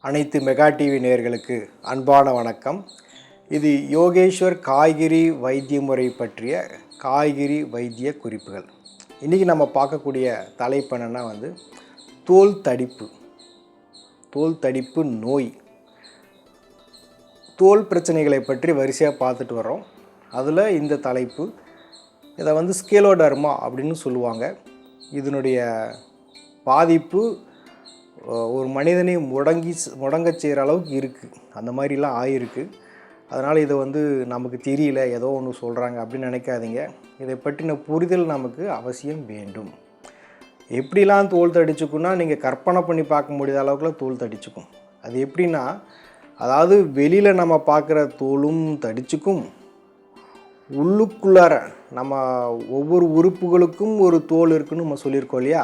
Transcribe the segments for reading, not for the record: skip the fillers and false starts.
அனைத்து mega TV நேயர்களுக்கு அன்பான வணக்கம். இது யோகேஸ்வர் காய்கறி வைத்திய முறை பற்றிய காய்கறி வைத்திய குறிப்புகள். இன்றைக்கி நம்ம பார்க்கக்கூடிய தலைப்பு என்னென்னா தோல் தடிப்பு. தோல் தடிப்பு நோய், தோல் பிரச்சனைகளை பற்றி வரிசையாக பார்த்துட்டு வரோம். அதில் இந்த தலைப்பு, இதை ஸ்கேலோடர்மா அப்படின்னு சொல்லுவாங்க. இதனுடைய பாதிப்பு ஒரு மனிதனை முடங்க செய்கிற அளவுக்கு இருக்குது. அந்த மாதிரிலாம் ஆகிருக்கு. அதனால் இதை நமக்கு தெரியல, ஏதோ ஒன்று சொல்கிறாங்க அப்படின்னு நினைக்காதீங்க. இதை பற்றின புரிதல் நமக்கு அவசியம் வேண்டும். எப்படிலாம் தோல் தடிச்சுக்குன்னா நீங்கள் கற்பனை பண்ணி பார்க்க முடியாத அளவுக்குலாம் தோல் தடிச்சுக்கும். அது எப்படின்னா, அதாவது வெளியில் நம்ம பார்க்குற தோலும் தடிச்சுக்கும், உள்ளுக்குள்ளார நம்ம ஒவ்வொரு உறுப்புகளுக்கும் ஒரு தோல் இருக்குன்னு நம்ம சொல்லியிருக்கோம் இல்லையா,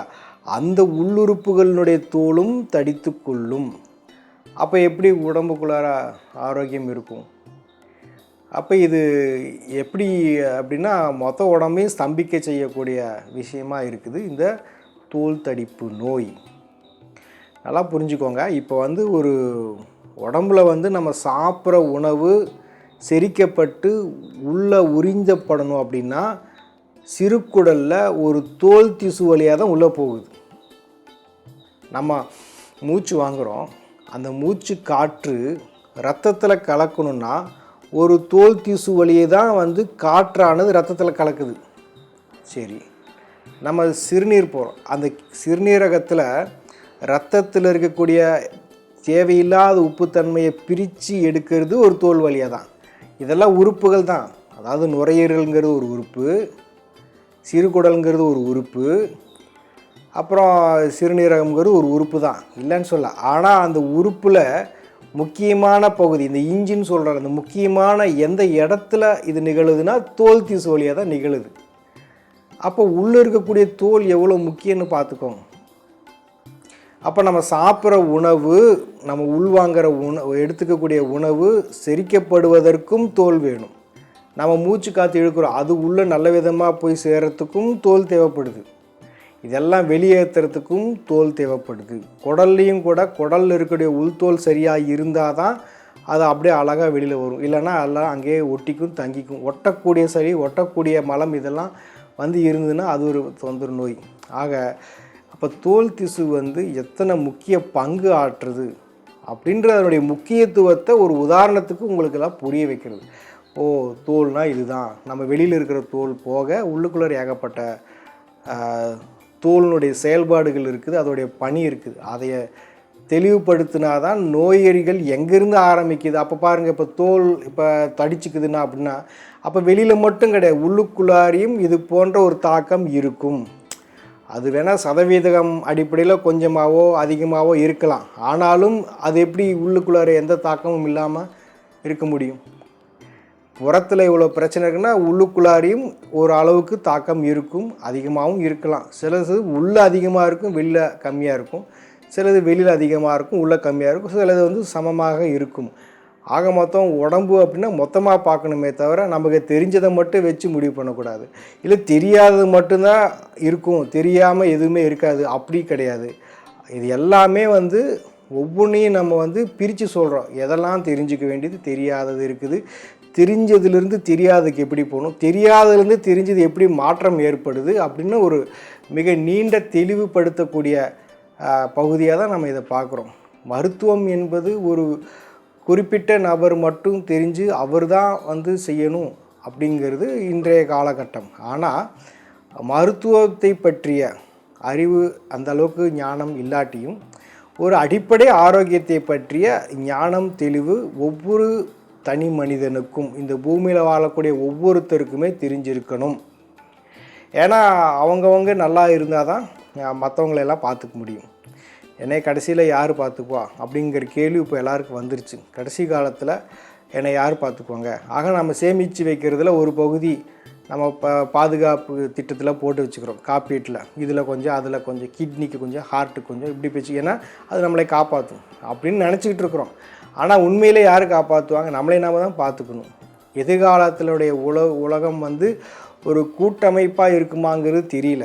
அந்த உள்ளுறுப்புகளினுடைய தோலும் தடித்து கொள்ளும். அப்போ எப்படி உடம்புக்குள்ளார ஆரோக்கியம் இருக்கும்? அப்போ இது எப்படி அப்படின்னா, மொத்த உடம்பையும் ஸ்தம்பிக்க செய்யக்கூடிய விஷயமாக இருக்குது இந்த தோல் தடிப்பு நோய். நல்லா புரிஞ்சுக்கோங்க. இப்போ ஒரு உடம்புல நம்ம சாப்பிட்ற உணவு செரிக்கப்பட்டு உள்ளே உறிஞ்சப்படணும் அப்படின்னா சிறுகுடலில் ஒரு தோல் திசு வழியாக தான் உள்ளே போகுது. நம்ம மூச்சு வாங்குகிறோம், அந்த மூச்சு காற்று ரத்தத்தில் கலக்கணுன்னா ஒரு தோல் திசு வழியே தான் காற்றானது ரத்தத்தில் கலக்குது. சரி, நம்ம சிறுநீர் போகிறோம், அந்த சிறுநீரகத்தில் ரத்தத்தில் இருக்கக்கூடிய தேவையில்லாத உப்புத்தன்மையை பிரித்து எடுக்கிறது ஒரு தோல் வழியாக தான். இதெல்லாம் உறுப்புகள் தான். அதாவது நுரையீரல்ங்கிறது ஒரு உறுப்பு, சிறுகுடல்ங்கிறது ஒரு உறுப்பு, அப்புறம் சிறுநீரகம்ங்கிறது ஒரு உறுப்பு தான், இல்லைன்னு சொல்ல. ஆனால் அந்த உறுப்பில் முக்கியமான பகுதி, இந்த இன்ஜின் சொல்கிற அந்த முக்கியமான எந்த இடத்துல இது நிகழுதுன்னா தோல் திசு வழியாக தான் நிகழுது. அப்போ உள்ளே இருக்கக்கூடிய தோல் எவ்வளோ முக்கியம்னு பார்த்துக்கோங்க. அப்போ நம்ம சாப்பிட்ற உணவு, நம்ம உள்வாங்கிற எடுத்துக்கக்கூடிய உணவு செரிக்கப்படுவதற்கும் தோல் வேணும். நம்ம மூச்சு காற்று இழுக்கிறோம், அது உள்ளே நல்ல விதமாக போய் சேர்கிறதுக்கும் தோல் தேவைப்படுது. இதெல்லாம் வெளியேற்றுறதுக்கும் தோல் தேவைப்படுது. குடல்லையும் கூட குடலில் இருக்கக்கூடிய உள்தோல் சரியாக இருந்தால் தான் அது அப்படியே அழகாக வெளியில் வரும். இல்லைன்னா எல்லாம் அங்கேயே ஒட்டிக்கும் தங்கிக்கும். ஒட்டக்கூடிய சளி, ஒட்டக்கூடிய மலம் இதெல்லாம் இருந்ததுன்னா அது ஒரு தொந்தரவு நோய். ஆக அப்போ தோல் திசு எத்தனை முக்கிய பங்கு ஆற்றுது அப்படின்ற அதனுடைய முக்கியத்துவத்தை ஒரு உதாரணத்துக்கு உங்களுக்கெல்லாம் புரிய வைக்கிறது. ஓ, தோல்னால் இதுதான். நம்ம வெளியில் இருக்கிற தோல் போக உள்ளுக்குள்ளே ஏகப்பட்ட தோலினுடைய செயல்பாடுகள் இருக்குது, அதோடைய பணி இருக்குது. அதைய தெளிவுபடுத்தினா தான் நோயறிகள் எங்கேருந்து ஆரம்பிக்குது. அப்போ பாருங்கள், இப்போ தோல் இப்போ தடிச்சுக்குதுன்னா அப்படின்னா அப்போ வெளியில் மட்டும் கிடையாது, உள்ளுக்குள்ளாரையும் இது போன்ற ஒரு தாக்கம் இருக்கும். அது வேணால் சதவீதம் அடிப்படையில் கொஞ்சமாகவோ அதிகமாகவோ இருக்கலாம். ஆனாலும் அது எப்படி உள்ளுக்குள்ளார எந்த தாக்கமும் இல்லாமல் இருக்க முடியும்? புறத்தில் இவ்வளோ பிரச்சனை இருக்குன்னா உள்ளுக்குள்ளாரையும் ஒரு அளவுக்கு தாக்கம் இருக்கும், அதிகமாகவும் இருக்கலாம். சிலது உள்ளே அதிகமாக இருக்கும், வெளியில் கம்மியாக இருக்கும். சிலது வெளியில் அதிகமாக இருக்கும், உள்ளே கம்மியாக இருக்கும். சிலது சமமாக இருக்கும். ஆக மொத்தம் உடம்பு அப்படின்னா மொத்தமாக பார்க்கணுமே தவிர நமக்கு தெரிஞ்சதை மட்டும் வச்சு முடிவு பண்ணக்கூடாது. இல்லை தெரியாதது மட்டும்தான் இருக்கும், தெரியாமல் எதுவுமே இருக்காது, அப்படி கிடையாது. இது எல்லாமே ஒவ்வொன்றையும் நம்ம பிரித்து சொல்கிறோம். எதெல்லாம் தெரிஞ்சுக்க வேண்டியது, தெரியாதது இருக்குது. தெரிஞ்சதுலேருந்து தெரியாததுக்கு எப்படி போகணும், தெரியாததுலேருந்து தெரிஞ்சது எப்படி மாற்றம் ஏற்படுது அப்படின்னு ஒரு மிக நீண்ட தெளிவுபடுத்தக்கூடிய பகுதியாக தான் நம்ம இதை பார்க்குறோம். மருத்துவம் என்பது ஒரு குறிப்பிட்ட நபர் மட்டும் தெரிஞ்சு அவர் தான் செய்யணும் அப்படிங்கிறது இன்றைய காலகட்டம். ஆனால் மருத்துவத்தை பற்றிய அறிவு அந்த அளவுக்கு ஞானம் இல்லாட்டியும் ஒரு அடிப்படை ஆரோக்கியத்தை பற்றிய ஞானம், தெளிவு ஒவ்வொரு தனி மனிதனுக்கும், இந்த பூமியில் வாழக்கூடிய ஒவ்வொருத்தருக்குமே தெரிஞ்சிருக்கணும். ஏன்னா அவங்கவங்க நல்லா இருந்தால் தான் மற்றவங்களெல்லாம் பார்த்துக்க முடியும். என்னை கடைசியில் யார் பார்த்துக்குவா அப்படிங்கிற கேள்வி இப்போ எல்லாருக்கும் வந்துருச்சு. கடைசி காலத்தில் என்னை யார் பார்த்துக்குவாங்க? ஆக நம்ம சேமித்து வைக்கிறதுல ஒரு பகுதி நம்ம பாதுகாப்பு திட்டத்தில் போட்டு வச்சுக்கிறோம், காப்பீட்டில். இதில் கொஞ்சம், அதில் கொஞ்சம், கிட்னிக்கு கொஞ்சம், ஹார்ட்டுக்கு கொஞ்சம், இப்படி போச்சு. ஏன்னா அது நம்மளை காப்பாற்றும் அப்படின்னு நினச்சிக்கிட்டு இருக்கிறோம். ஆனால் உண்மையிலே யார் காப்பாற்றுவாங்க? நம்மளே நாம தான் பார்த்துக்கணும். எதிர்காலத்தினுடைய உலகம் ஒரு கூட்டமைப்பாக இருக்குமாங்கிறது தெரியல.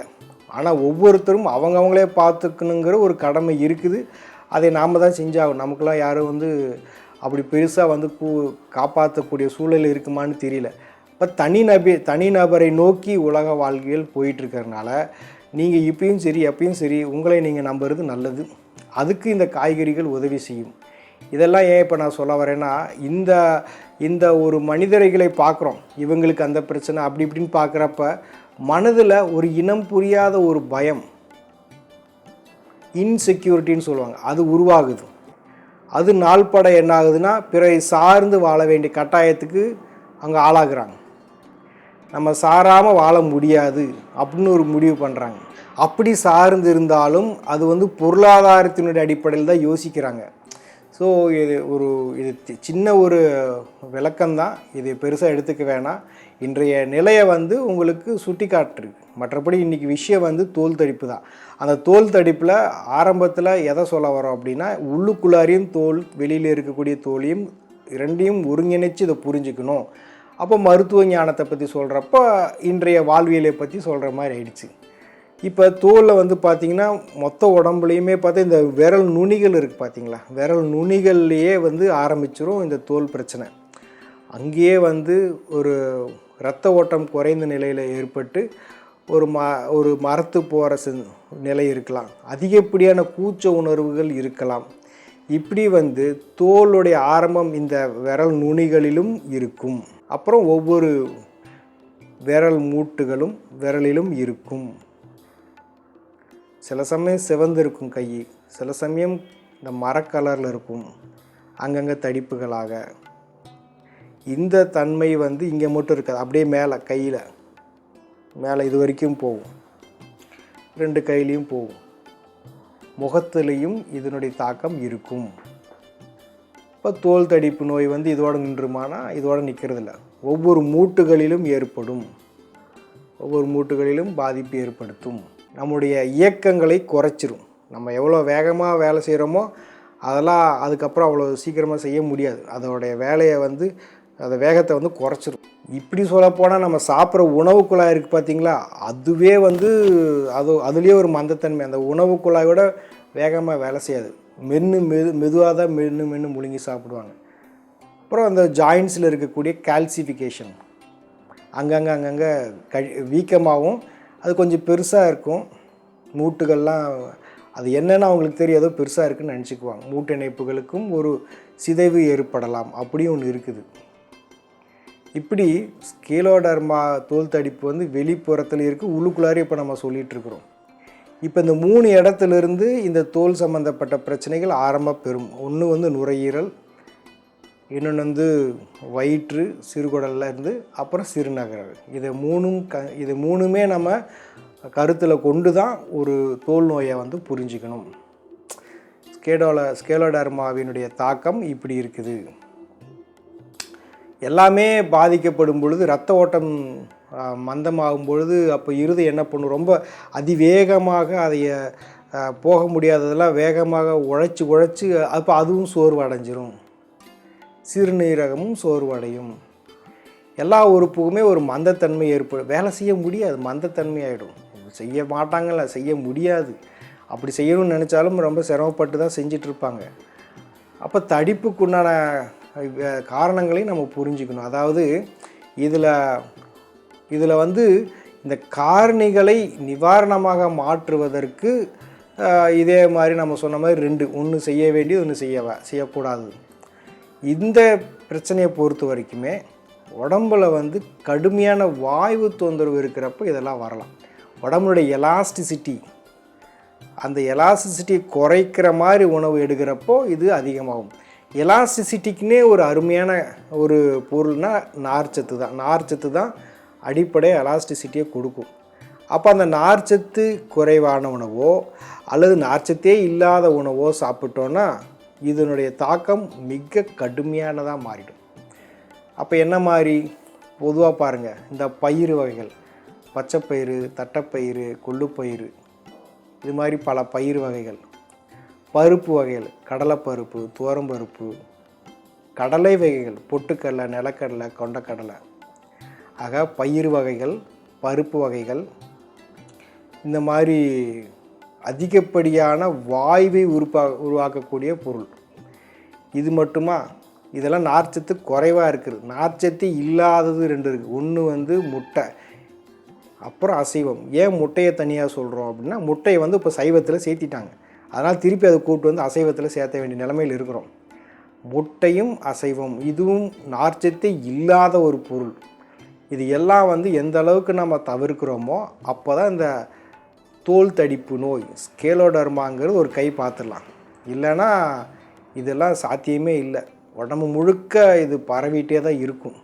ஆனால் ஒவ்வொருத்தரும் அவங்கவுங்களே பார்த்துக்கணுங்கிற ஒரு கடமை இருக்குது. அதை நாம் தான் செஞ்சாகும். நமக்கெல்லாம் யாரும் வந்து அப்படி பெருசாக வந்து காப்பாற்றக்கூடிய சூழல் இருக்குமான்னு தெரியல. இப்போ தனிநபரை நோக்கி உலக வாழ்க்கையில் போயிட்டுருக்கறனால நீங்கள் இப்பயும் சரி எப்பயும் சரி உங்களை நீங்கள் நம்புறது நல்லது. அதுக்கு இந்த காய்கறிகள் உதவி செய்யும். இதெல்லாம் ஏன் இப்போ நான் சொல்ல வரேன்னா, இந்த இந்த ஒரு மனிதர்களை பார்க்குறோம், இவங்களுக்கு அந்த பிரச்சனை அப்படி இப்படின்னு பார்க்குறப்ப மனதில் ஒரு இனம் புரியாத ஒரு பயம், இன்செக்யூரிட்டின்னு சொல்லுவாங்க, அது உருவாகுது. அது நாள்பட என்ன ஆகுதுன்னா பிறரை சார்ந்து வாழ வேண்டிய கட்டாயத்துக்கு அங்கே ஆளாகிறாங்க. நம்ம சாராமல் வாழ முடியாது அப்படின்னு ஒரு முடிவு பண்ணுறாங்க. அப்படி சார்ந்து இருந்தாலும் அது வந்து பொருளாதாரத்தினுடைய அடிப்படையில் தான் யோசிக்கிறாங்க. ஸோ இது சின்ன ஒரு விளக்கம்தான், இது பெருசாக எடுத்துக்க வேணாம். இன்றைய நிலையை வந்து உங்களுக்கு சுட்டி காட்டுருக்கு. மற்றபடி இன்றைக்கி விஷயம் வந்து தோல் தடிப்பு தான். அந்த தோல் தடிப்பில் ஆரம்பத்தில் எதை சொல்ல வரோம் அப்படின்னா, உள்ளுக்குள்ளாரையும் தோல் வெளியில் இருக்கக்கூடிய தோலையும் இரண்டையும் ஒருங்கிணைச்சு இதை புரிஞ்சுக்கணும். அப்போ மருத்துவ ஞானத்தை பற்றி சொல்கிறப்ப இன்றைய வாழ்வியலை பற்றி சொல்கிற மாதிரி ஆயிடுச்சு. இப்போ தோலில் வந்து பார்த்திங்கன்னா மொத்த உடம்புலையுமே பார்த்தா இந்த விரல் நுனிகள் இருக்குது பார்த்தீங்களா, விரல் நுனிகள்லேயே வந்து ஆரம்பிச்சிரும் இந்த தோல் பிரச்சனை. அங்கேயே வந்து ஒரு இரத்த ஓட்டம் குறைந்த நிலையில் ஏற்பட்டு ஒரு மரத்து போகிற நிலை இருக்கலாம், அதிகப்படியான கூச்ச உணர்வுகள் இருக்கலாம். இப்படி வந்து தோலுடைய ஆரம்பம் இந்த விரல் நுனிகளிலும் இருக்கும். அப்புறம் ஒவ்வொரு விரல் மூட்டுகளும் விரலிலும் இருக்கும். சில சமயம் சிவந்து இருக்கும் கை, சில சமயம் இந்த மரக்கலரில் இருக்கும், அங்கங்கே தடிப்புகளாக. இந்த தன்மை வந்து இங்கே மட்டும் இருக்காது, அப்படியே மேலே கையில் மேலே இது வரைக்கும் போகும், 2 கையிலையும் போகும், முகத்துலேயும் இதனுடைய தாக்கம் இருக்கும். இப்போ தோல் தடிப்பு நோய் வந்து இதோடு நின்றுமானா இதோடு நிற்கிறதில்ல, ஒவ்வொரு மூட்டுகளிலும் ஏற்படும், ஒவ்வொரு மூட்டுகளிலும் பாதிப்பு ஏற்படுத்தும். நம்முடைய இயக்கங்களை குறைச்சிரும். நம்ம எவ்வளோ வேகமாக வேலை செய்கிறோமோ அதெல்லாம் அதுக்கப்புறம் அவ்வளோ சீக்கிரமாக செய்ய முடியாது. அதோடைய வேலையை வந்து அந்த வேகத்தை வந்து குறைச்சிரும். இப்படி சொல்லப்போனால் நம்ம சாப்பிட்ற உணவு குழாய் இருக்குது பார்த்திங்களா, அதுவே வந்து அதுலேயே ஒரு மந்தத்தன்மை. அந்த உணவு குழாயோட வேகமாக வேலை செய்யாது, மெதுவாக தான் மென்று முழுங்கி சாப்பிடுவாங்க. அப்புறம் அந்த ஜாயின்ஸில் இருக்கக்கூடிய கால்சிஃபிகேஷன், அங்கங்கே வீக்கமாகவும் அது கொஞ்சம் பெருசாக இருக்கும். மூட்டுகள்லாம் அது என்னென்னு அவங்களுக்கு தெரியாதோ பெருசாக இருக்குதுன்னு நினச்சிக்குவாங்க. மூட்டு இணைப்புகளுக்கும் ஒரு சிதைவு ஏற்படலாம், அப்படியும் ஒன்று இருக்குது. இப்படி ஸ்கேலோடர்மா தோல் தடிப்பு வந்து வெளிப்புறத்தில் இருக்குது, உள்ளுக்குள்ளாரே இப்போ நம்ம சொல்லிகிட்ருக்குறோம். இப்போ இந்த 3 இடத்துலேருந்து இந்த தோல் சம்மந்தப்பட்ட பிரச்சனைகள் ஆரம்ப பெறும். ஒன்று வந்து நுரையீரல், இன்னொன்று வந்து வயிற்று சிறுகுடலில் இருந்து, அப்புறம் சிறுநகரல். இது மூணுமே நம்ம கருத்தில் கொண்டு தான் ஒரு தோல் நோயை வந்து புரிஞ்சுக்கணும். ஸ்கேலோடர்மாவினுடைய தாக்கம் இப்படி இருக்குது. எல்லாமே பாதிக்கப்படும் பொழுது ரத்த ஓட்டம் மந்தமாகும் பொழுது அப்போ இருதயம் என்ன பண்ணும், ரொம்ப அதிவேகமாக அதை போக முடியாததெல்லாம் வேகமாக உழைச்சி அப்போ அதுவும் சோர்வு அடைஞ்சிரும். சிறுநீரகமும் சோர்வடையும். எல்லா உறுப்புக்குமே ஒரு மந்தத்தன்மை ஏற்படும், வேலை செய்ய முடியாது, மந்தத்தன்மை ஆகிடும். செய்ய மாட்டாங்கல்ல, செய்ய முடியாது. அப்படி செய்யணும்னு நினச்சாலும் ரொம்ப சிரமப்பட்டு தான் செஞ்சிட்ருப்பாங்க. அப்போ தடிப்புக்குண்டான காரணங்களையும் நம்ம புரிஞ்சுக்கணும். அதாவது இதில் வந்து இந்த காரணிகளை நிவாரணமாக மாற்றுவதற்கு இதே மாதிரி நம்ம சொன்ன மாதிரி 2, ஒன்று செய்ய வேண்டியது, ஒன்று செய்யக்கூடாது. இந்த பிரச்சனையை பொறுத்த வரைக்குமே உடம்பில் வந்து கடுமையான வாய்வு தொந்தரவு இருக்கிறப்ப இதெல்லாம் வரலாம். உடம்புடைய எலாஸ்டிசிட்டி, அந்த எலாஸ்டிசிட்டியை குறைக்கிற மாதிரி உணவு எடுக்கிறப்போ இது அதிகமாகும். எலாஸ்டிசிட்டிக்குன்னே ஒரு அருமையான ஒரு பொருள்னால் நார்ச்சத்து தான் அடிப்படை எலாஸ்டிசிட்டியை கொடுக்கும். அப்போ அந்த நார்ச்சத்து குறைவான உணவோ அல்லது நார்ச்சத்தே இல்லாத உணவோ சாப்பிட்டோன்னா இதனுடைய தாக்கம் மிக கடுமையானதாக மாறிடும். அப்போ என்ன மாதிரி பொதுவாக பாருங்கள், இந்த பயிறு வகைகள், பச்சைப்பயிறு, தட்டைப்பயிறு, கொள்ளுப்பயிறு, இது மாதிரி பல பயிறு வகைகள், பருப்பு வகைகள், கடலைப்பருப்பு, துவரம்பருப்பு, கடலை வகைகள், பொட்டுக்கடலை, நிலக்கடலை, கொண்டக்கடலை, ஆக பயிறு வகைகள், பருப்பு வகைகள், இந்த மாதிரி அதிகப்படியான வாயுவை உருவாக்கக்கூடிய பொருள். இது மட்டுமா? இதெல்லாம் நார்ச்சத்து குறைவாக இருக்குது. நார்ச்சத்து இல்லாதது 2 இருக்குது. ஒன்று வந்து முட்டை, அப்புறம் அசைவம். ஏன் முட்டையை தனியாக சொல்கிறோம் அப்படின்னா, முட்டையை வந்து இப்போ சைவத்தில் சேர்த்திட்டாங்க. அதனால் திருப்பி அதை கூப்பிட்டு வந்து அசைவத்தில் சேர்த்த வேண்டிய நிலைமையில் இருக்கிறோம். முட்டையும் அசைவம் இதுவும் நார்ச்சத்து இல்லாத ஒரு பொருள். இது எல்லாம் வந்து எந்த அளவுக்கு நம்ம தவிர்க்கிறோமோ அப்போ தான் இந்த தோல் தடிப்பு நோய் ஸ்கேலோடர்மாங்கிறது ஒரு கை பார்த்துடலாம். இல்லைன்னா இதெல்லாம் சாத்தியமே இல்லை. உடம்பு முழுக்க இது பரவிட்டே தான் இருக்கும்.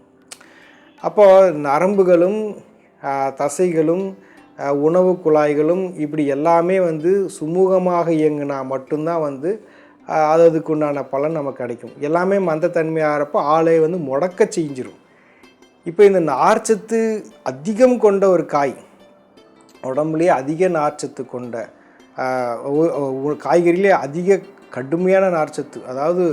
அப்போது நரம்புகளும் தசைகளும் உணவு குழாய்களும் இப்படி எல்லாமே வந்து சுமூகமாக இயங்கினா மட்டும்தான் வந்து அதுக்குண்டான பலன் நமக்கு கிடைக்கும். எல்லாமே மந்தத்தன்மையாகிறப்போ ஆளே வந்து முடக்க செஞ்சிடும். இப்போ இந்த நார்ச்சத்து அதிகம் கொண்ட ஒரு காய், உடம்புலேயே அதிக நார்ச்சத்து கொண்ட காய்கறியிலே அதிக கடுமையான நார்ச்சத்து, அதாவது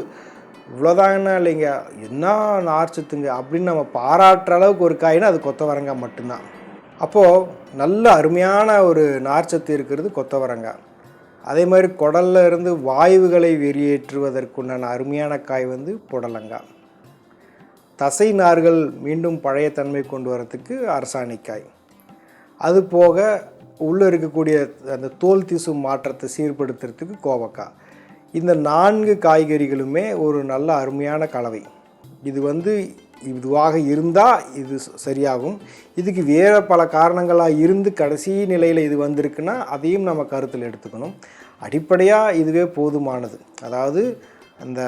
இவ்வளோதாங்கண்ணா இல்லைங்க என்ன நார்ச்சத்துங்க அப்படின்னு நம்ம பாராட்டுற அளவுக்கு ஒரு காய்னா அது கொத்தவரங்காய் மட்டும்தான். அப்போது நல்ல அருமையான ஒரு நார்ச்சத்து இருக்கிறது கொத்தவரங்காய். அதே மாதிரி குடல்ல இருந்து வாயுகளை வெளியேற்றுவதற்குண்டான அருமையான காய் வந்து புடலங்காய். தசை நார்கள் மீண்டும் பழைய தன்மை கொண்டு வரத்துக்கு அரசாணிக்காய். அது போக உள்ளே இருக்கக்கூடிய அந்த தோல் திசு மாற்றத்தை சீர்படுத்துறதுக்கு கோவக்காய். இந்த 4 காய்கறிகளுமே ஒரு நல்ல அருமையான கலவை. இது வந்து இதுவாக இருந்தால் இது சரியாகும். இதுக்கு வேறு பல காரணங்களாக இருந்து கடைசி நிலையில் இது வந்திருக்குன்னா அதையும் நம்ம கருத்தில் எடுத்துக்கணும். அடிப்படையாக இதுவே போதுமானது. அதாவது அந்த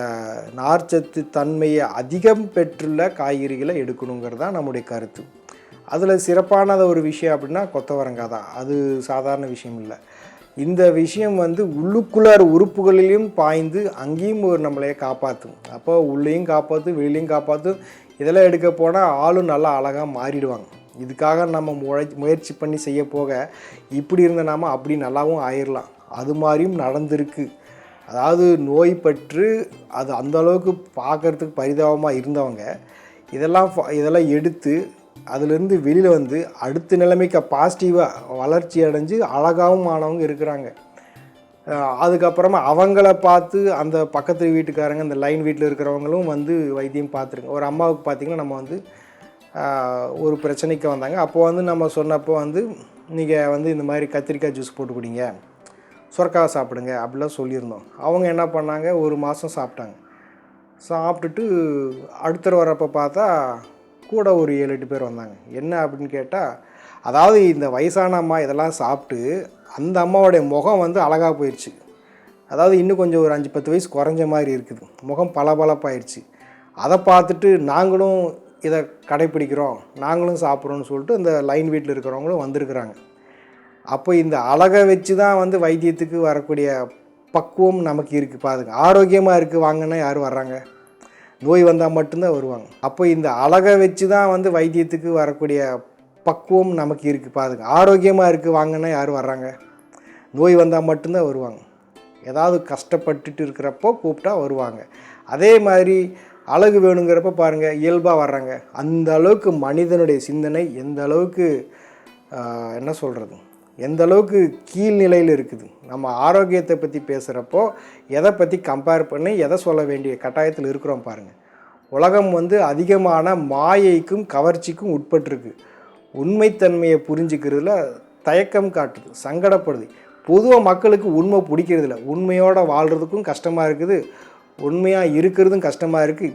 நார்ச்சத்து தன்மையை அதிகம் பெற்றுள்ள காய்கறிகளை எடுக்கணுங்கிறது தான் நம்முடைய கருத்து. அதில் சிறப்பானத ஒரு விஷயம் அப்படின்னா கொத்தவரங்காய் தான். அது சாதாரண விஷயம் இல்லை. இந்த விஷயம் வந்து உள்ளுக்குள்ளார் உறுப்புகளிலையும் பாய்ந்து அங்கேயும் ஒரு நம்மளையே காப்பாற்றும். அப்போ உள்ளேயும் காப்பாற்றும், வெளியிலையும் காப்பாற்றும். இதெல்லாம் எடுக்க போனால் ஆளும் நல்லா அழகாக மாறிடுவாங்க. இதுக்காக நம்ம முயற்சி பண்ணி செய்ய போக இப்படி இருந்த நாம அப்படி நல்லாவும் ஆயிடலாம். அது மாதிரியும் நடந்திருக்கு. அதாவது நோய் பற்று அது அந்தளவுக்கு பார்க்குறதுக்கு பரிதாபமாக இருந்தவங்க இதெல்லாம் எடுத்து அதிலேருந்து வெளியில் வந்து அடுத்த நிலைமைக்கு பாசிட்டிவாக வளர்ச்சி அடைஞ்சு அழகாகவும் ஆனவங்க இருக்கிறாங்க. அதுக்கப்புறமா அவங்கள பார்த்து அந்த பக்கத்து வீட்டுக்காரங்க இந்த லைன் வீட்டில் இருக்கிறவங்களும் வந்து வைத்தியம் பார்த்துருங்க. ஒரு அம்மாவுக்கு பார்த்திங்கன்னா நம்ம வந்து ஒரு பிரச்சனைக்கு வந்தாங்க. அப்போது வந்து நம்ம சொன்னப்போ வந்து நீங்கள் வந்து இந்த மாதிரி கத்திரிக்காய் ஜூஸ் போட்டு குடிங்க, சுரக்காய் சாப்பிடுங்க அப்படிலாம் சொல்லியிருந்தோம். அவங்க என்ன பண்ணாங்க, 1 மாதம் சாப்பிட்டாங்க. சாப்பிட்டுட்டு அடுத்த வரப்போ பார்த்தா கூட ஒரு 7-8 பேர் வந்தாங்க. என்ன அப்படின்னு கேட்டால், அதாவது இந்த வயசான அம்மா இதெல்லாம் சாப்பிட்டு அந்த அம்மாவோடைய முகம் வந்து அழகாக போயிடுச்சு. அதாவது இன்னும் கொஞ்சம் ஒரு 5-10 வயசு குறைஞ்ச மாதிரி இருக்குது. முகம் பளபளப்பாயிடுச்சு. அதை பார்த்துட்டு நாங்களும் இதை கடைப்பிடிக்கிறோம், நாங்களும் சாப்பிட்றோன்னு சொல்லிட்டு இந்த லைன் வீட்டில் இருக்கிறவங்களும் வந்திருக்கிறாங்க. அப்போ இந்த அழகை வச்சு தான் வந்து வைத்தியத்துக்கு வரக்கூடிய பக்குவம் நமக்கு இருக்குது. பாருங்க, ஆரோக்கியமாக இருக்குது வாங்கன்னா யாரும் வர்றாங்க? நோய் வந்தால் மட்டும்தான் வருவாங்க. அப்போ இந்த அழகை வச்சு தான் வந்து வைத்தியத்துக்கு வரக்கூடிய பக்குவம் நமக்கு இருக்குது. பாருங்க, ஆரோக்கியமாக இருக்குது வாங்கன்னா யாரும் வர்றாங்க? நோய் வந்தால் மட்டும்தான் வருவாங்க. ஏதாவது கஷ்டப்பட்டுட்டு இருக்கிறப்போ கூப்பிட்டா வருவாங்க. அதே மாதிரி அழகு வேணுங்கிறப்ப பாருங்கள் இயல்பாக வர்றாங்க. அந்த அளவுக்கு மனிதனுடைய சிந்தனை எந்த அளவுக்கு என்ன சொல்கிறது, எந்த அளவுக்கு கீழ்நிலையில் இருக்குது. நம்ம ஆரோக்கியத்தை பற்றி பேசுகிறப்போ எதை பற்றி கம்பேர் பண்ணி எதை சொல்ல வேண்டிய கட்டாயத்தில் இருக்கிறோம் பாருங்கள். உலகம் வந்து அதிகமான மாயைக்கும் கவர்ச்சிக்கும் உட்பட்டிருக்கு. உண்மைத்தன்மையை புரிஞ்சுக்கிறதுல தயக்கம் காட்டுது, சங்கடப்படுது. பொதுவாக மக்களுக்கு உண்மை பிடிக்கிறதில்ல. உண்மையோடு வாழ்கிறதுக்கும் கஷ்டமாக இருக்குது, உண்மையாக இருக்கிறதும் கஷ்டமாக இருக்குது,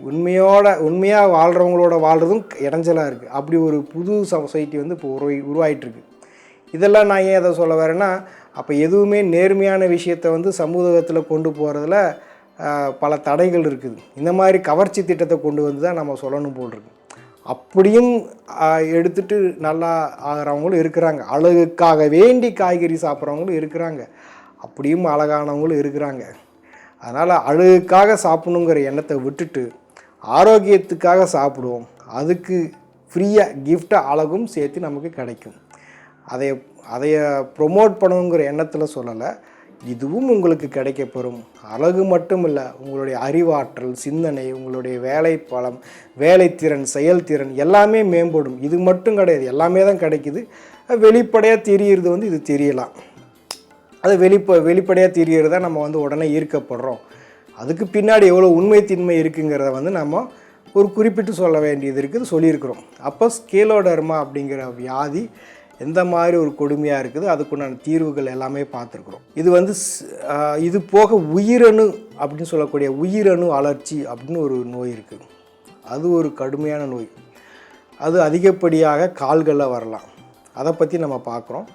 உண்மையாக வாழ்கிறவங்களோட வாழ்கிறதும் இடைஞ்சலாக இருக்குது. அப்படி ஒரு புது சொசைட்டி வந்து இப்போ உருவாயிட்ருக்கு. இதெல்லாம் நான் ஏன் அதை சொல்ல வரேன்னா, அப்போ எதுவுமே நேர்மையான விஷயத்தை வந்து சமூகத்தில் கொண்டு போகிறதுல பல தடைகள் இருக்குது. இந்த மாதிரி கவர்ச்சி திட்டத்தை கொண்டு வந்து தான் நம்ம சொல்லணும் போல் இருக்கு. அப்படியும் எடுத்துகிட்டு நல்லா ஆகிறவங்களும் இருக்கிறாங்க. அழகுக்காக வேண்டி காய்கறி சாப்பிட்றவங்களும் இருக்கிறாங்க. அப்படியும் அழகானவங்களும் இருக்கிறாங்க. அதனால் அழகுக்காக சாப்பிடணுங்கிற எண்ணத்தை விட்டுட்டு ஆரோக்கியத்துக்காக சாப்பிடுவோம். அதுக்கு ஃப்ரீயாக கிஃப்டாக அழகும் சேர்த்து நமக்கு கிடைக்கும். அதைய ப்ரொமோட் பண்ணணுங்கிற எண்ணத்தில் சொல்லலை. இதுவும் உங்களுக்கு கிடைக்கப்பெறும். அழகு மட்டும் இல்லை, உங்களுடைய அறிவாற்றல், சிந்தனை, உங்களுடைய வேலை பலம், வேலைத்திறன், செயல்திறன் எல்லாமே மேம்படும். இது மட்டும் கிடையாது, எல்லாமே தான் கிடைக்குது. வெளிப்படையாக தெரிகிறது வந்து இது தெரியலாம். அது வெளிப்படையாக தெரியறத நம்ம வந்து உடனே ஈர்க்கப்படுறோம். அதுக்கு பின்னாடி எவ்வளோ உண்மை திண்மை இருக்குங்கிறத வந்து நம்ம ஒரு குறிப்பிட்டு சொல்ல வேண்டியது இருக்குது, சொல்லியிருக்கிறோம். அப்போ ஸ்கேலோடர்மா அப்படிங்கிற வியாதி எந்த மாதிரி ஒரு கொடுமையாக இருக்குது, அதுக்குண்டான தீர்வுகள் எல்லாமே பார்த்துருக்குறோம். இது வந்து இது போக உயிரணு அப்படின்னு சொல்லக்கூடிய உயிரணு அலர்ச்சி அப்படின்னு ஒரு நோய் இருக்குது. அது ஒரு கடுமையான நோய். அது அதிகப்படியாக கால்களில் வரலாம். அதை பற்றி நம்ம பார்க்குறோம்.